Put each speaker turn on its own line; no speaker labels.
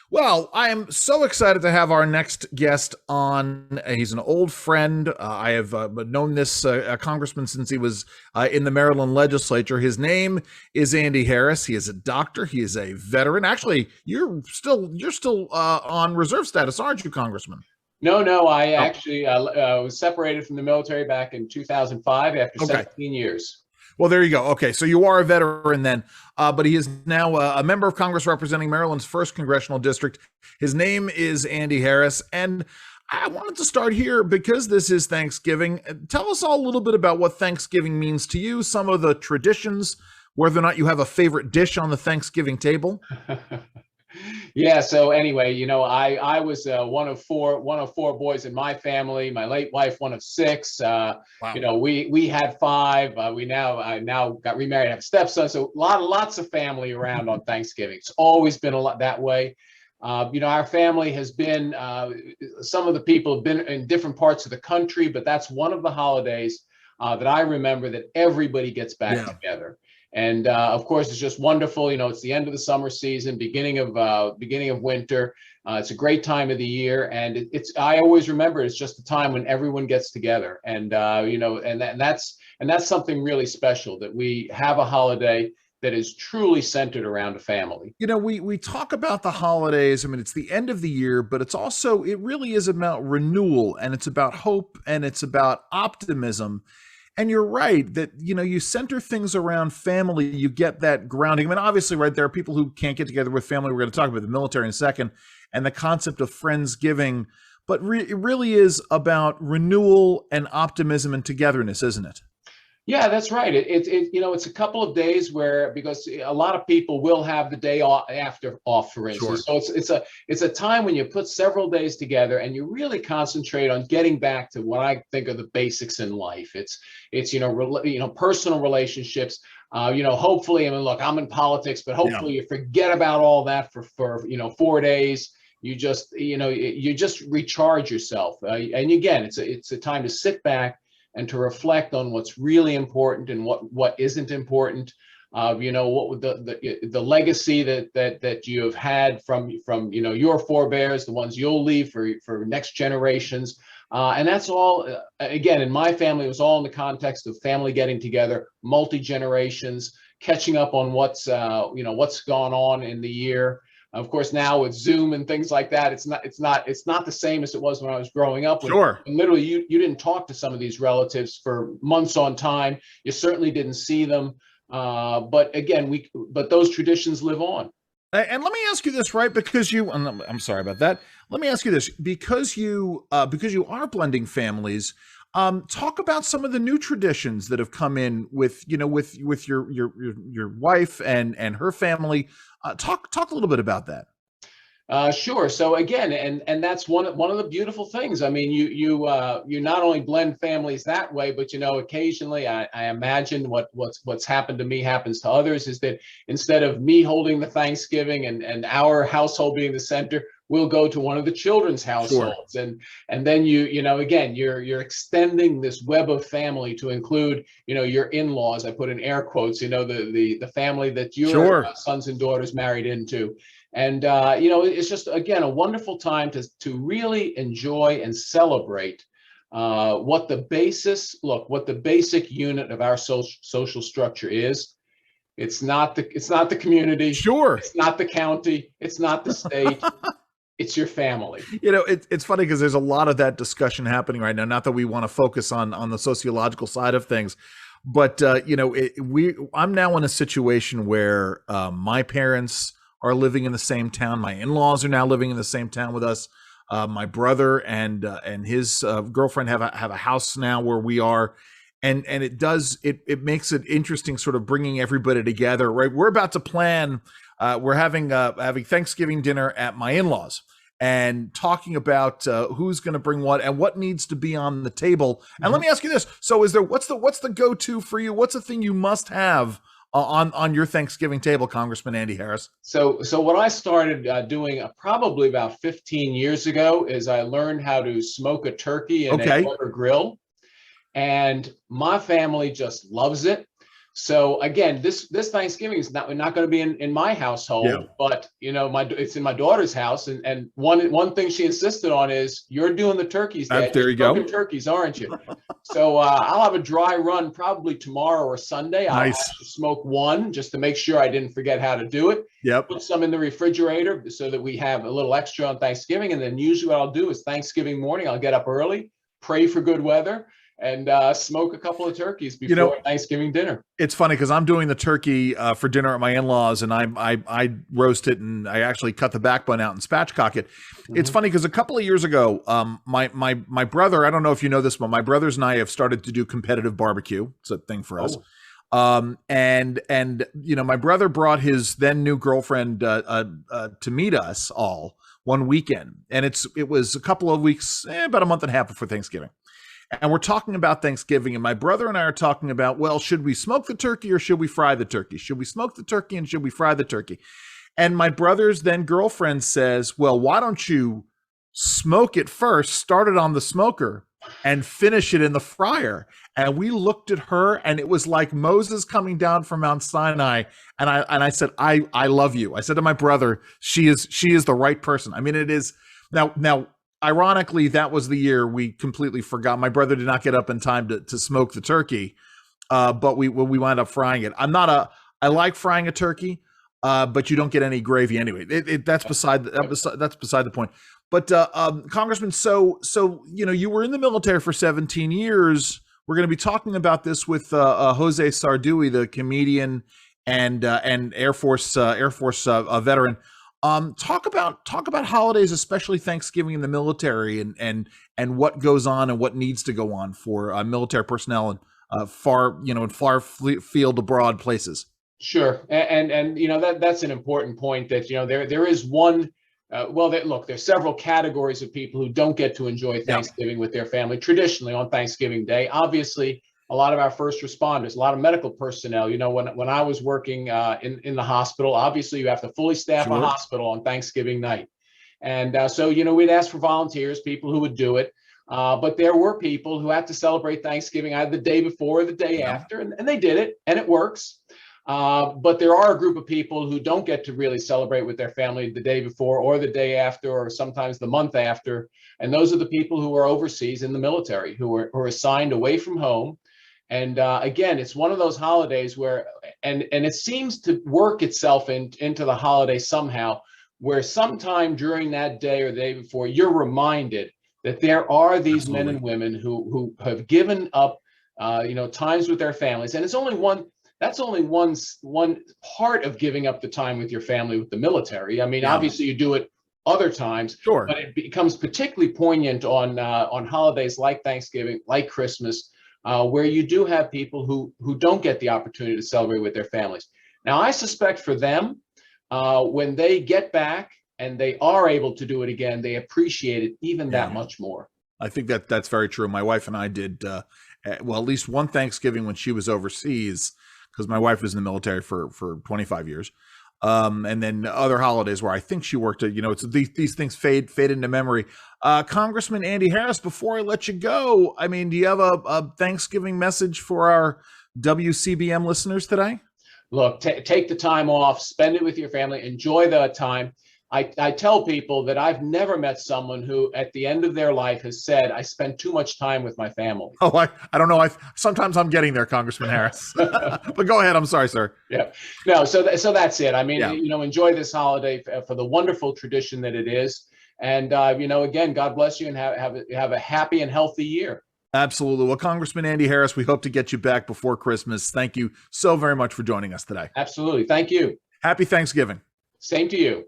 Well, I am so excited to have our next guest on. He's an old friend. I have known this congressman since he was in the Maryland legislature. His name is Andy Harris. He is a doctor. He is a veteran. Actually, you're still on reserve status, aren't you, Congressman?
No, no, I
Oh,
actually was separated from the military back in 2005 after
okay.
17 years.
Well, there you go. Okay, so you are a veteran then, but he is now a member of Congress representing Maryland's first congressional district. His name is Andy Harris, and I wanted to start here because this is Thanksgiving. Tell us all a little bit about what Thanksgiving means to you, some of the traditions, whether or not you have a favorite dish on the Thanksgiving table.
Yeah, so anyway, I was one of four boys in my family. My late wife, one of six.
Wow.
We had five. I now got remarried, have a stepson. So lots of family around on Thanksgiving. It's always been a lot that way. Our family has been, some of the people have been in different parts of the country, but that's one of the holidays that I remember that everybody gets back together. And of course, it's just wonderful. It's the end of the summer season, beginning of winter. It's a great time of the year, and I always remember it's just a time when everyone gets together, and that's something really special that we have a holiday that is truly centered around a family.
We talk about the holidays. I mean, it's the end of the year, but it really is about renewal, and it's about hope, and it's about optimism. And you're right that, you center things around family, you get that grounding. I mean, obviously, right, there are people who can't get together with family. We're going to talk about the military in a second and the concept of Friendsgiving. But it really is about renewal and optimism and togetherness, isn't it?
Yeah, that's right. It's a couple of days where, because a lot of people will have the day off, for
Sure.
instance. So it's a time when you put several days together and you really concentrate on getting back to what I think are the basics in life. Personal relationships. Hopefully, I mean, look, I'm in politics, but
Yeah.
hopefully you forget about all that for 4 days. You just recharge yourself. And again, it's a time to sit back and to reflect on what's really important and what isn't important. What would the legacy that you have had from your forebears, the ones you'll leave for next generations. And that's all, again, in my family, it was all in the context of family getting together, multi-generations, catching up on what's gone on in the year. Of course, now with Zoom and things like that, it's not the same as it was when I was growing up.
Sure.
When literally you didn't talk to some of these relatives for months on time. You certainly didn't see them. But again, but those traditions live on.
And let me ask you this, right? Because I'm sorry about that. Let me ask you this, because you are blending families. Talk about some of the new traditions that have come in with your wife and her family. Talk a little bit about that.
Sure. So again, and that's one of the beautiful things. I mean, you not only blend families that way, but occasionally I imagine what's happened to me happens to others, is that instead of me holding the Thanksgiving and our household being the center, we'll go to one of the children's households.
Sure.
And then again, you're extending this web of family to include your in-laws. I put in air quotes, the family that your
Sure.
sons and daughters married into. And it's just, again, a wonderful time to really enjoy and celebrate what the basic unit of our social structure is. It's not the community.
Sure.
It's not the county. It's not the state. It's your family.
It's funny because there's a lot of that discussion happening right now. Not that we want to focus on the sociological side of things, but I'm now in a situation where my parents are living in the same town. My in-laws are now living in the same town with us. My brother and his girlfriend have a house now where we are, and it makes it interesting, sort of bringing everybody together. Right, we're about to plan. We're having Thanksgiving dinner at my in-laws and talking about who's going to bring what and what needs to be on the table. And let me ask you this: so, what's the go-to for you? What's the thing you must have on your Thanksgiving table, Congressman Andy Harris?
So what I started doing probably about 15 years ago is I learned how to smoke a turkey in a rubber grill, and my family just loves it. So again, this Thanksgiving is not going to be in my household,
Yeah.
but it's in my daughter's house, and one thing she insisted on is you're doing the turkeys, Dad.
There
You're
you go.
smoking turkeys, aren't you? So I'll have a dry run probably tomorrow or Sunday. I'll
Nice.
have to smoke one just to make sure I didn't forget how to do it.
Yep.
Put some in the refrigerator so that we have a little extra on Thanksgiving. And then usually what I'll do is Thanksgiving morning, I'll get up early, pray for good weather, and smoke a couple of turkeys before Thanksgiving dinner.
It's funny because I'm doing the turkey for dinner at my in-laws, and I roast it, and I actually cut the backbone out and spatchcock it. Mm-hmm. It's funny because a couple of years ago, my brother, I don't know if you know this, but my brothers and I have started to do competitive barbecue. It's a thing for us. And my brother brought his then new girlfriend to meet us all one weekend, and it was a couple of weeks, about a month and a half before Thanksgiving. And we're talking about Thanksgiving, and my brother and I are talking about, well, should we smoke the turkey or should we fry the turkey? Should we smoke the turkey and should we fry the turkey? And my brother's then girlfriend says, well, why don't you smoke it first, start it on the smoker, and finish it in the fryer? And we looked at her, and it was like Moses coming down from Mount Sinai. And I said, I love you. I said to my brother, she is the right person. I mean, it is now. Ironically, that was the year we completely forgot. My brother did not get up in time to smoke the turkey, but we wound up frying it. I like frying a turkey, but you don't get any gravy anyway. That's beside the point. But Congressman, so you were in the military for 17 years. We're going to be talking about this with Jose Sardui, the comedian and Air Force veteran. Talk about holidays, especially Thanksgiving in the military, and what goes on and what needs to go on for military personnel and far field abroad places.
Sure, and that's an important point that there is one. There's several categories of people who don't get to enjoy Thanksgiving with their family traditionally on Thanksgiving Day. Obviously, a lot of our first responders, a lot of medical personnel. When I was working in the hospital, obviously you have to fully staff a hospital on Thanksgiving night. And so we'd ask for volunteers, people who would do it. But there were people who had to celebrate Thanksgiving either the day before or the day after, and they did it, and it works. But there are a group of people who don't get to really celebrate with their family the day before or the day after, or sometimes the month after. And those are the people who are overseas in the military, who are assigned away from home. And again, it's one of those holidays where, and it seems to work itself into the holiday somehow, where sometime during that day or the day before, you're reminded that there are these men and women who have given up, times with their families. And it's only that's only one part of giving up the time with your family with the military. I mean, obviously you do it other times, but it becomes particularly poignant on holidays like Thanksgiving, like Christmas, where you do have people who don't get the opportunity to celebrate with their families. Now, I suspect for them, when they get back and they are able to do it again, they appreciate it even that much more.
I think that's very true. My wife and I did, at least one Thanksgiving when she was overseas, because my wife was in the military for 25 years. And then other holidays where I think she worked at, it's these things fade into memory. Congressman Andy Harris, before I let you go, I mean, do you have a Thanksgiving message for our WCBM listeners today?
Look, take the time off, spend it with your family, enjoy the time. I tell people that I've never met someone who at the end of their life has said, I spent too much time with my family.
Oh, I don't know. Sometimes I'm getting there, Congressman Harris. But go ahead. I'm sorry, sir.
Yeah. No, so that's it. I mean, enjoy this holiday for the wonderful tradition that it is. And, again, God bless you and have a happy and healthy year.
Absolutely. Well, Congressman Andy Harris, we hope to get you back before Christmas. Thank you so very much for joining us today.
Absolutely. Thank you.
Happy Thanksgiving.
Same to you.